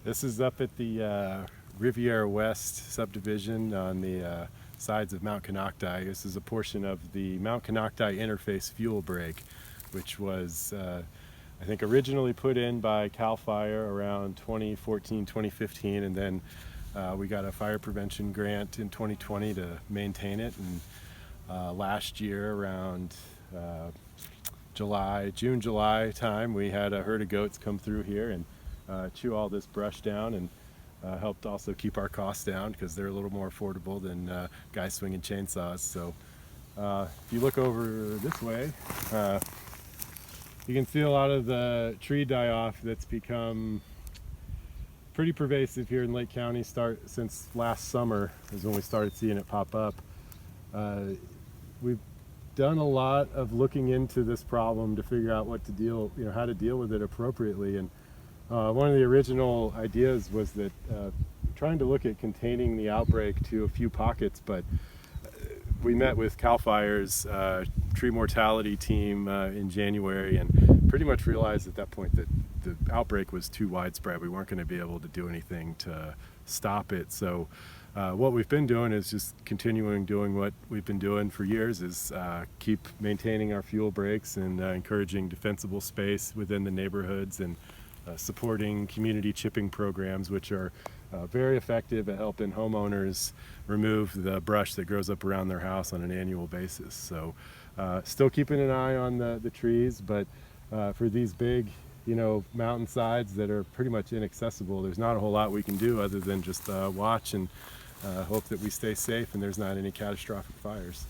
This is up at the Riviera West subdivision on the sides of Mount Canocti. This is a portion of the Mount Canocti interface fuel break, which was I think originally put in by CAL FIRE around 2014, 2015, and then we got a fire prevention grant in 2020 to maintain it. And last year around June, July time, we had a herd of goats come through here and chew all this brush down, and helped also keep our costs down because they're a little more affordable than guys swinging chainsaws. So if you look over this way, you can see a lot of the tree die-off that's become pretty pervasive here in Lake County. Since last summer is when we started seeing it pop up. We've done a lot of looking into this problem to figure out how to deal with it appropriately. And one of the original ideas was that trying to look at containing the outbreak to a few pockets, but we met with CAL FIRE's tree mortality team in January and pretty much realized at that point that the outbreak was too widespread. We weren't going to be able to do anything to stop it. So what we've been doing is just continuing doing what we've been doing for years, is keep maintaining our fuel breaks and encouraging defensible space within the neighborhoods, and supporting community chipping programs, which are very effective at helping homeowners remove the brush that grows up around their house on an annual basis. So still keeping an eye on the trees, but for these big mountain sides that are pretty much inaccessible, there's not a whole lot we can do other than just watch and hope that we stay safe and there's not any catastrophic fires.